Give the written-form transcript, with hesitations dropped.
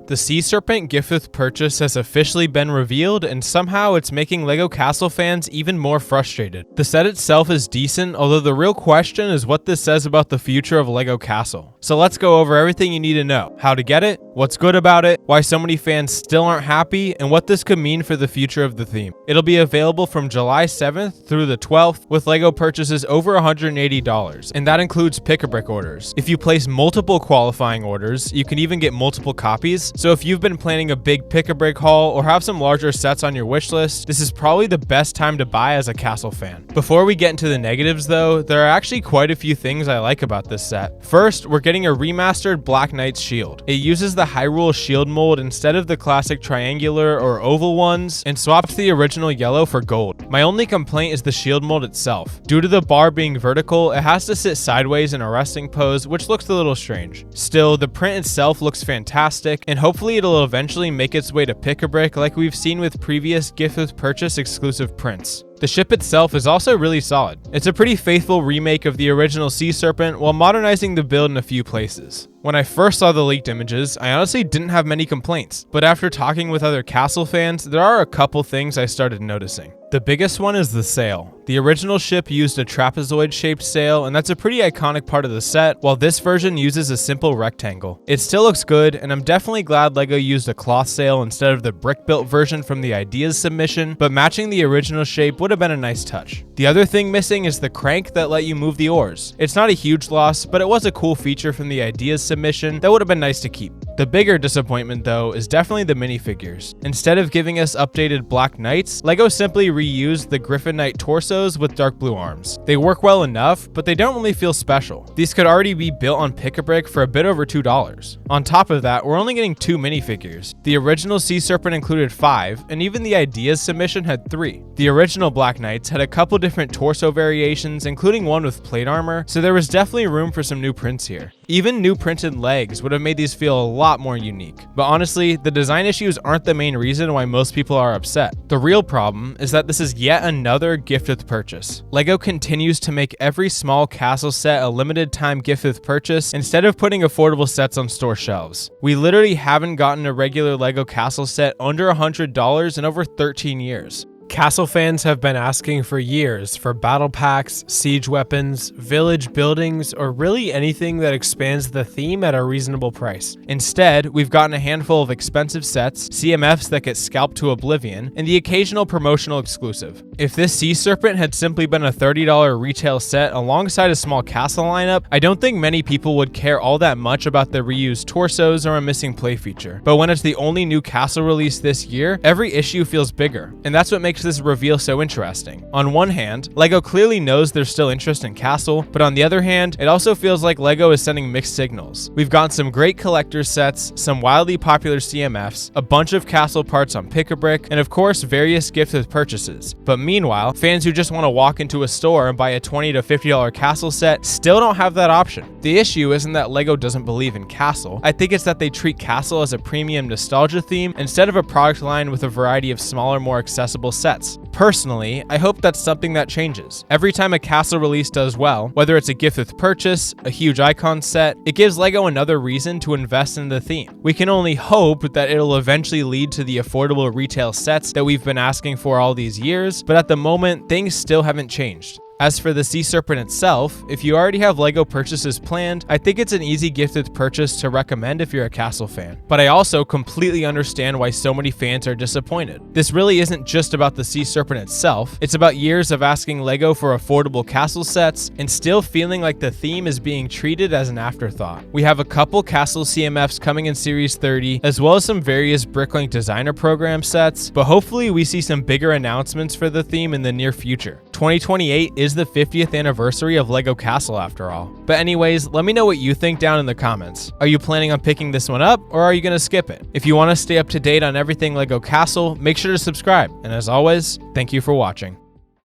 The Sea Serpent gift with purchase has officially been revealed, and somehow it's making LEGO Castle fans even more frustrated. The set itself is decent, although the real question is what this says about the future of LEGO Castle. So let's go over everything you need to know: how to get it, what's good about it, why so many fans still aren't happy, and what this could mean for the future of the theme. It'll be available from July 7th through the 12th, with LEGO purchases over $180, and that includes pick-a-brick orders. If you place multiple qualifying orders, you can even get multiple copies. So if you've been planning a big pick-a-brick haul or have some larger sets on your wish list, this is probably the best time to buy as a Castle fan. Before we get into the negatives though, there are actually quite a few things I like about this set. First, we're getting a remastered Black Knight's shield. It uses the Hyrule shield mold instead of the classic triangular or oval ones, and swaps the original yellow for gold. My only complaint is the shield mold itself. Due to the bar being vertical, it has to sit sideways in a resting pose, which looks a little strange. Still, the print itself looks fantastic, and hopefully it'll eventually make its way to pick-a-brick like we've seen with previous gift with purchase exclusive prints. The ship itself is also really solid. It's a pretty faithful remake of the original Sea Serpent while modernizing the build in a few places. When I first saw the leaked images, I honestly didn't have many complaints, but after talking with other Castle fans, there are a couple things I started noticing. The biggest one is the sail. The original ship used a trapezoid-shaped sail, and that's a pretty iconic part of the set, while this version uses a simple rectangle. It still looks good, and I'm definitely glad LEGO used a cloth sail instead of the brick-built version from the Ideas submission, but matching the original shape would have been a nice touch. The other thing missing is the crank that let you move the oars. It's not a huge loss, but it was a cool feature from the Ideas submission that would have been nice to keep. The bigger disappointment though is definitely the minifigures. Instead of giving us updated Black Knights, LEGO simply reused the Griffin Knight torsos with dark blue arms. They work well enough, but they don't really feel special. These could already be built on pick-a-brick for a bit over $2. On top of that, we're only getting 2 minifigures. The original Sea Serpent included 5, and even the Ideas submission had 3. The original Black Knights had a couple different torso variations, including one with plate armor, so there was definitely room for some new prints here. Even new printed legs would have made these feel a lot more unique. But honestly, the design issues aren't the main reason why most people are upset. The real problem is that this is yet another gift with purchase. LEGO continues to make every small castle set a limited time gift with purchase instead of putting affordable sets on store shelves. We literally haven't gotten a regular LEGO castle set under $100 in over 13 years. Castle fans have been asking for years for battle packs, siege weapons, village buildings, or really anything that expands the theme at a reasonable price. Instead, we've gotten a handful of expensive sets, CMFs that get scalped to oblivion, and the occasional promotional exclusive. If this Sea Serpent had simply been a $30 retail set alongside a small castle lineup, I don't think many people would care all that much about the reused torsos or a missing play feature. But when it's the only new castle release this year, every issue feels bigger, and that's what makes this reveal so interesting. On one hand, LEGO clearly knows there's still interest in Castle, but on the other hand, it also feels like LEGO is sending mixed signals. We've gotten some great collector's sets, some wildly popular CMFs, a bunch of Castle parts on pick-a-brick, and of course various gift with purchases. But meanwhile, fans who just want to walk into a store and buy a $20 to $50 Castle set still don't have that option. The issue isn't that LEGO doesn't believe in Castle. I think it's that they treat Castle as a premium nostalgia theme instead of a product line with a variety of smaller, more accessible sets. Personally, I hope that's something that changes. Every time a Castle release does well, whether it's a gift with purchase, a huge icon set, it gives LEGO another reason to invest in the theme. We can only hope that it'll eventually lead to the affordable retail sets that we've been asking for all these years, but at the moment, things still haven't changed. As for the Sea Serpent itself, if you already have LEGO purchases planned, I think it's an easy gift with purchase to recommend if you're a Castle fan. But I also completely understand why so many fans are disappointed. This really isn't just about the Sea Serpent itself, it's about years of asking LEGO for affordable Castle sets and still feeling like the theme is being treated as an afterthought. We have a couple Castle CMFs coming in Series 30, as well as some various Bricklink Designer Program sets, but hopefully we see some bigger announcements for the theme in the near future. 2028 is the 50th anniversary of LEGO Castle after all. But anyways, let me know what you think down in the comments. Are you planning on picking this one up, or are you gonna skip it? If you want to stay up to date on everything LEGO Castle, make sure to subscribe. And as always, thank you for watching.